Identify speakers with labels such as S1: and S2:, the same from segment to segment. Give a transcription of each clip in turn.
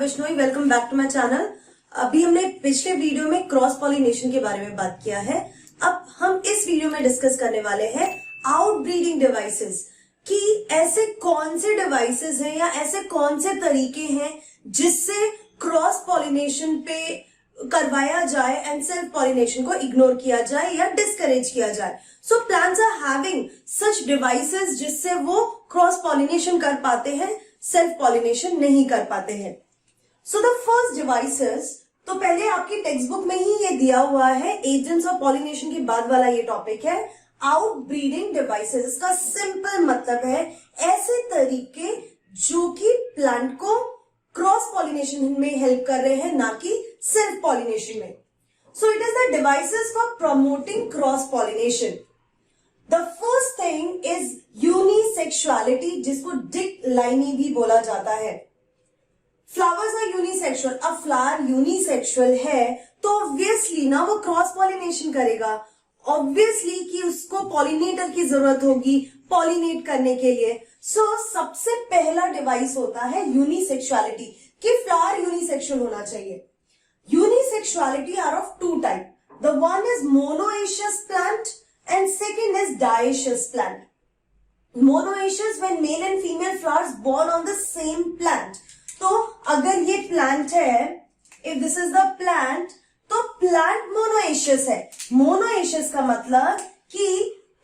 S1: Bishnoi, welcome back to my channel. अभी हमने पिछले वीडियो में क्रॉस पॉलिनेशन के बारे में बात किया है। अब हम इस वीडियो में डिस्कस करने वाले हैं आउटब्रीडिंग डिवाइसेस, कि ऐसे कौन से डिवाइसेस हैं या ऐसे कौन से तरीके हैं जिससे क्रॉस पॉलिनेशन पे करवाया जाए एंड सेल्फ पॉलिनेशन को इग्नोर किया जाए या डिस्करेज किया जाए। So plants are having such devices जिससे वो क्रॉस पॉलिनेशन कर पाते हैं, सेल्फ पॉलिनेशन नहीं कर पाते हैं। सो द फर्स्ट डिवाइसेस, तो पहले आपकी टेक्स्ट बुक में ही ये दिया हुआ है, एजेंट्स ऑफ पॉलिनेशन के बाद वाला ये टॉपिक है आउटब्रीडिंग डिवाइसेस। इसका सिंपल मतलब है ऐसे तरीके जो कि प्लांट को क्रॉस पॉलिनेशन में हेल्प कर रहे हैं, ना कि सेल्फ पॉलिनेशन में। So it is the devices for promoting cross pollination. The first thing is unisexuality, जिसको डिक्लाइनी भी बोला जाता है। Flowers are unisexual. अब फ्लावर यूनिसेक्सुअल है तो ऑब्वियसली ना वो क्रॉस पॉलिनेशन करेगा, ऑब्वियसली कि उसको पॉलिनेटर की जरूरत होगी पॉलिनेट करने के लिए। सो सबसे पहला डिवाइस होता है यूनिसेक्सुअलिटी, कि फ्लावर यूनिसेक्सुअल होना चाहिए। Unisexuality are of two type, the one is monoecious plant and second is dioecious plant. Monoecious when male and female flowers born on the same plant. तो अगर ये plant है, if this is the plant, तो plant monoecious है। Monoecious का मतलब कि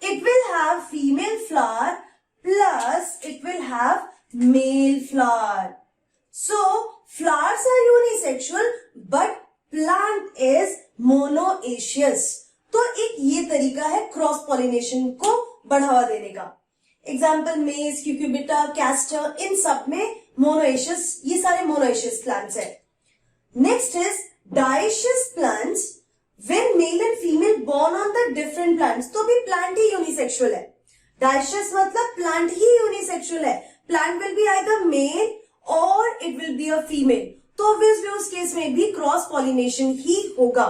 S1: it will have female flower plus it will have male flower. So flowers are unisexual but plant is monoecious. तो एक ये तरीका है क्रॉस पॉलिनेशन को बढ़ावा देने का। एग्जाम्पल मेज, क्यूक्यूबिटा, कैस्टर, इन सब में मोनोएशियस, ये सारे मोनोएशियस प्लांट्स है। Next is dioecious plants when male and female born on the different plants. तो भी प्लांट ही यूनिसेक्सुअल है। डायोecious मतलब प्लांट ही यूनिसेक्सुअल है। Plant will be either male और it will be a female. तो ऑब्वियसली उस केस में भी क्रॉस पॉलिनेशन ही होगा।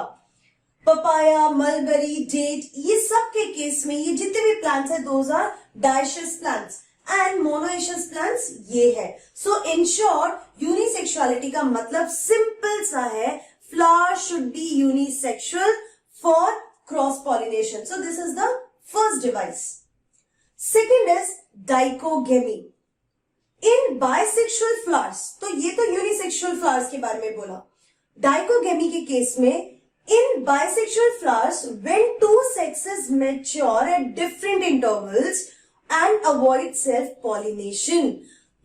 S1: पपाया, मलबेरी, डेट, ये सब के केस में ये जितने भी प्लांट्स है those are dioecious plants and monoecious plants ये है। सो इन शॉर्ट यूनिसेक्सुअलिटी का मतलब सिंपल सा है, flower should be unisexual for cross pollination. So this is the first device. Second is dichogamy in bisexual flowers. तो ये तो यूनिसेक्सुअल फ्लावर्स के बारे में बोला। डाइकोगेमी के केस में in bisexual flowers when two sexes mature at different intervals and avoid self pollination।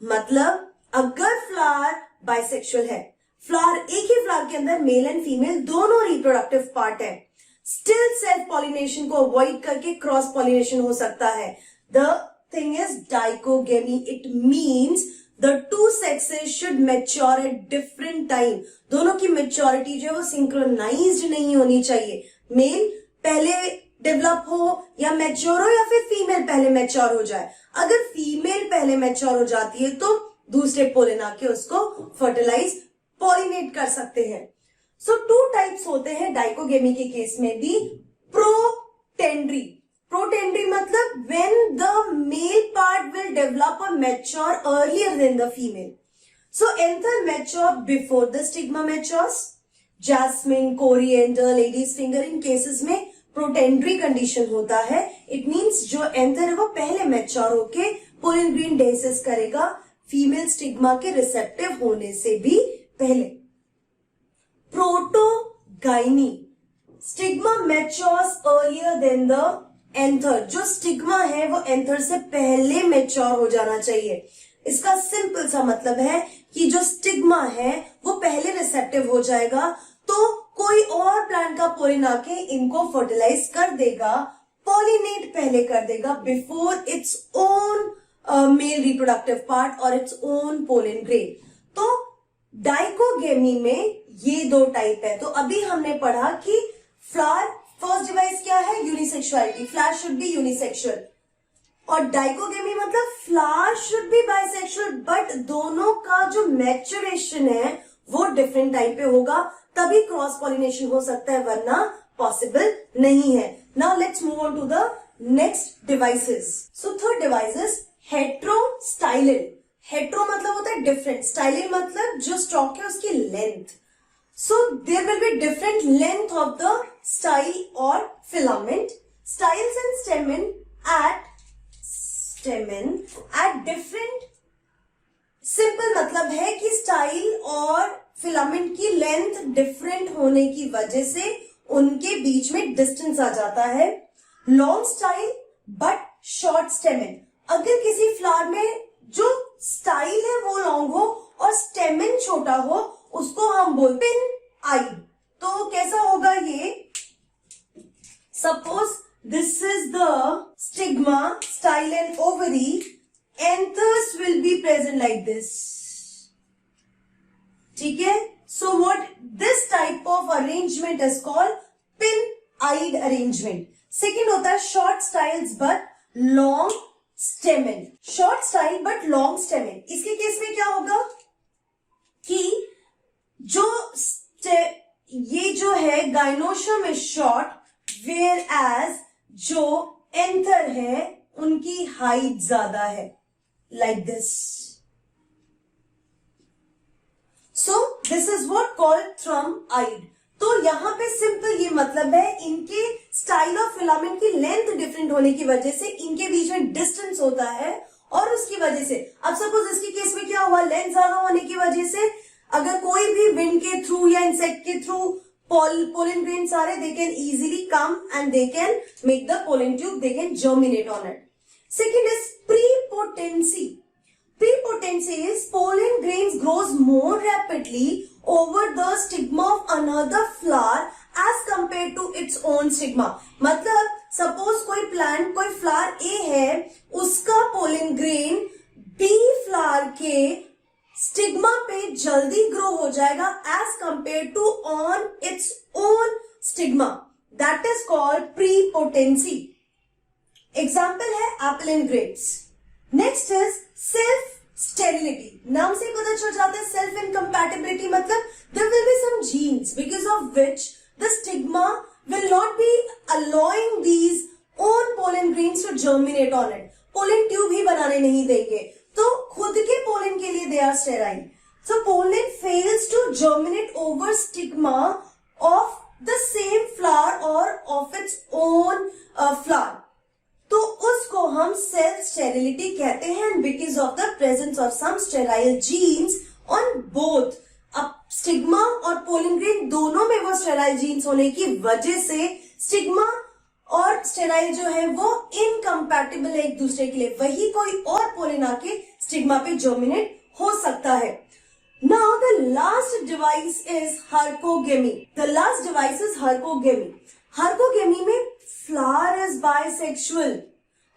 S1: मतलब अगर फ्लावर बाइसेक्सुअल है, फ्लावर एक ही फ्लावर के अंदर मेल एंड फीमेल दोनों रिप्रोडक्टिव पार्ट है, स्टिल सेल्फ पॉलिनेशन को अवॉइड करके क्रॉस पॉलिनेशन हो सकता है। The thing is dichogamy, it means The two sexes should mature at different time। दोनों की मेच्योरिटी जो है वो सिंक्रोनाइज्ड नहीं होनी चाहिए। मेल पहले डेवलप हो या मैच्योर हो या फिर फीमेल पहले मैच्योर हो जाए। अगर फीमेल पहले मैच्योर हो जाती है तो दूसरे पोलन आके उसको फर्टिलाइज पॉलिनेट कर सकते हैं। सो टू टाइप्स होते हैं डाइकोगेमी के केस में भी। प्रोटेंड्री, प्रोटेंड्री मतलब when the male part will develop or mature earlier than the female. So anther mature before the stigma matures. Jasmine, coriander, lady's finger in cases में protandry condition होता है। It means जो anther है वो पहले mature होके pollen grain dehisce करेगा, female stigma के रिसेप्टिव होने से भी पहले। Protogyny, stigma matures earlier than the anther. जो स्टिग्मा है वो एंथर से पहले मैच्योर हो जाना चाहिए। इसका सिंपल सा मतलब है कि जो स्टिग्मा है वो पहले रिसेप्टिव हो जाएगा तो कोई और प्लांट का पोलन आके इनको फर्टिलाइज कर देगा, पॉलिनेट पहले कर देगा before its own male reproductive part और इट्स ओन पोलन ग्रेन। तो डाइकोगेमी में ये दो टाइप है। तो अभी हमने पढ़ा कि फ्लावर फर्स्ट डिवाइस क्या है, unisexuality, flower should be unisexual. और डाइकोगेमी मतलब flower should be bisexual but दोनों का जो मैच्योरेशन है वो डिफरेंट टाइप पे होगा, तभी क्रॉस पॉलिनेशन हो सकता है, वरना पॉसिबल नहीं है। Now let's move on to the next devices. So third device is heterostyly. Hetero मतलब होता है डिफरेंट, स्टाइलिन मतलब जो स्टॉक है उसकी length. So there will be different length of the style or filament. Styles and stamen at different. Simple मतलब है कि स्टाइल और फिलामेंट की लेंथ डिफरेंट होने की वजह से उनके बीच में डिस्टेंस आ जाता है. Long style but short stamen. अगर किसी फ्लावर में जो स्टाइल है वो लॉन्ग हो और स्टेमेन छोटा हो, उसको हम बोलते हैं आई. तो कैसा होगा ये? Suppose this is the stigma, style and ovary. Anthers will be present like this. ठीक है. So what this type of arrangement is called pin eyed arrangement. Second होता है short styles but long stamen. Short style but long stamen. इसके case में क्या होगा कि जो ये जो है gynoecium is short, whereas जो एंथर है उनकी हाइट ज्यादा है, like this. So this is what called थ्रम आइड. तो यहां पे सिंपल ये मतलब है इनके स्टाइल ऑफ फिलामेंट की लेंथ डिफरेंट होने की वजह से इनके बीच में डिस्टेंस होता है, और उसकी वजह से अब सपोज इसके केस में क्या हुआ, लेंथ ज्यादा होने की वजह से अगर कोई भी विंड के थ्रू या इंसेक्ट के थ्रू पोलन ग्रेन सारे, they can easily come and they can make the pollen tube, they can germinate on it. Second is prepotency. Prepotency is pollen grains grows more rapidly over the stigma of another flower as compared to its own stigma. मतलब suppose कोई plant, कोई flower A है, उसका pollen grain B flower के stigma पे जल्दी grow हो जाएगा as compare to on its own stigma. That is called prepotency. Example है apple and grapes. Next is self sterility. नाम से पता चल जाता है सेल्फ इनकम्पैटिबिलिटी मतलब there will be some genes because of which the stigma will not be allowing these own pollen grains to germinate on it. Pollen tube ही बनाने नहीं देंगे, तो खुद के pollen के लिए they are sterile. So pollen fails to germinate over stigma of the same flower or of its own flower. तो उसको हम self sterility कहते हैं, and because of the presence of some sterile genes on both. अब stigma और pollen grain दोनों में वो स्टेराइल जीन्स होने की वजह से स्टिग्मा और स्टेराइल जो है वो इनकम्पैटिबल है एक दूसरे के लिए. वही कोई और पोलन आके स्टिग्मा पे जर्मिनेट हो सकता है. Now the last device is herkogamy. The last device is herkogamy. Herkogamy में फ्लावर इज बायसेक्सुअल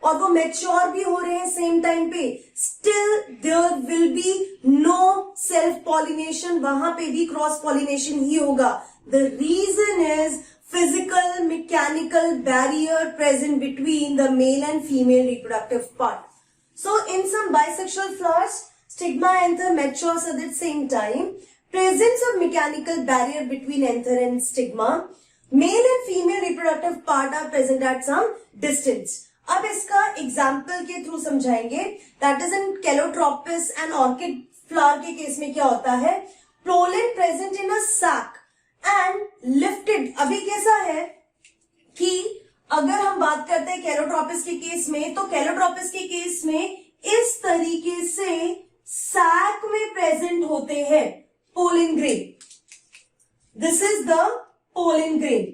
S1: और वो मैच्योर भी हो रहे हैं सेम टाइम पे. Still there will be no self pollination. वहां पे भी क्रॉस पॉलिनेशन ही होगा. The reason is physical mechanical barrier present between the male and female reproductive part. So in some bisexual flowers stigma anther matures at the same time. Presence of mechanical barrier between anther and stigma. Male and female reproductive part are present at some distance. अब इसका example के through समझाएंगे. That is in calotropis and orchid flower के case में क्या होता है, pollen present in a sac and lifted. अभी कैसा है कि अगर हम बात करते हैं कैलोट्रोपिस के केस में, तो कैलोट्रोपिस के केस में इस तरीके से सैक में प्रेजेंट होते हैं pollen grain. This is the pollen grain.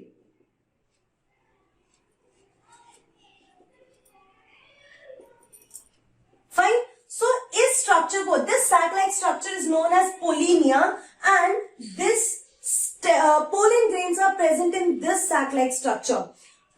S1: Fine. So इस स्ट्रक्चर को, this sac like structure is known as pollinia and this pollen grains are present in this sac like structure.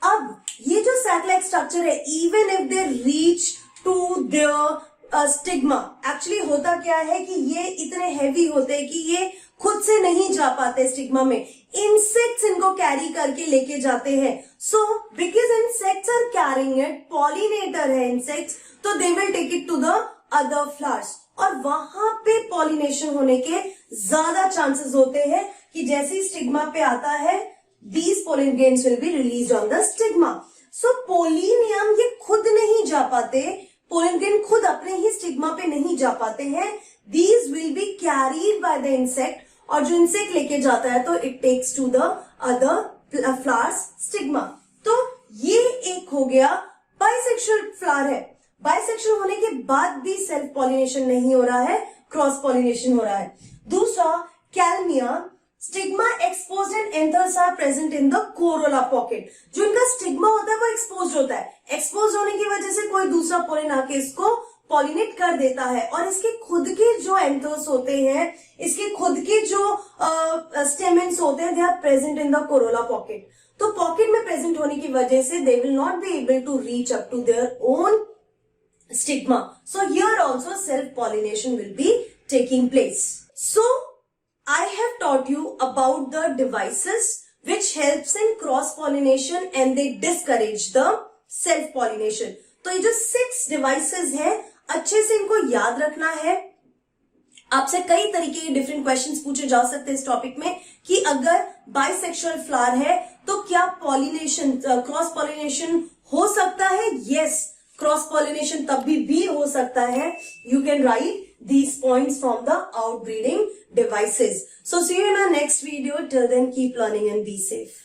S1: अब ये जो sac like structure है, even if they reach to their stigma, actually होता क्या है कि ये इतने heavy होते हैं कि ये खुद से नहीं जा पाते स्टिग्मा में. इंसेक्ट्स इनको कैरी करके लेके जाते हैं. So because insects are carrying it, pollinator है इंसेक्ट्स, तो they will take it to the other flowers और वहां पे पॉलिनेशन होने के ज्यादा चांसेस होते हैं कि जैसे ही स्टिग्मा पे आता है, these pollen grains will be released on the stigma. So polonium ये खुद नहीं जा पाते, पोलन ग्रेन खुद अपने ही स्टिग्मा पे नहीं जा पाते हैं, these will be carried by the insect, और जो इंसेक्ट लेके जाता है तो it takes to the other flowers stigma. तो ये एक हो गया बाइसेक्सुअल फ्लावर है। बाइसेक्सुअल होने के बाद भी सेल्फ पॉलिनेशन नहीं हो रहा है, क्रॉस पॉलिनेशन हो रहा है। दूसरा, kalmia, stigma exposed and anthers are present in the corolla pocket. जो इनका स्टिग्मा होता है वो एक्सपोज होता है, एक्सपोज होने की वजह से कोई दूसरा पोलन आके इसको पॉलिनेट कर देता है, और इसके खुद के जो एंथर्स होते हैं, इसके खुद के जो स्टेमेंस होते हैं, they are present in the corolla pocket. तो पॉकेट में प्रेजेंट होने की वजह से they will not be able to reach up to their own stigma. So here also self-pollination will be taking place. So I have taught you about the devices which helps in cross-pollination and they discourage the self-pollination. तो ये जो 6 devices है, अच्छे से इनको याद रखना है। आपसे कई तरीके के डिफरेंट क्वेश्चंस पूछे जा सकते हैं इस टॉपिक में कि अगर बाइसेक्सुअल फ्लावर है तो क्या पॉलिनेशन, क्रॉस पॉलिनेशन हो सकता है? यस, क्रॉस पॉलिनेशन तब भी हो सकता है। You can write these points from the outbreeding devices. So see you in our next video. Till then, keep learning and be safe.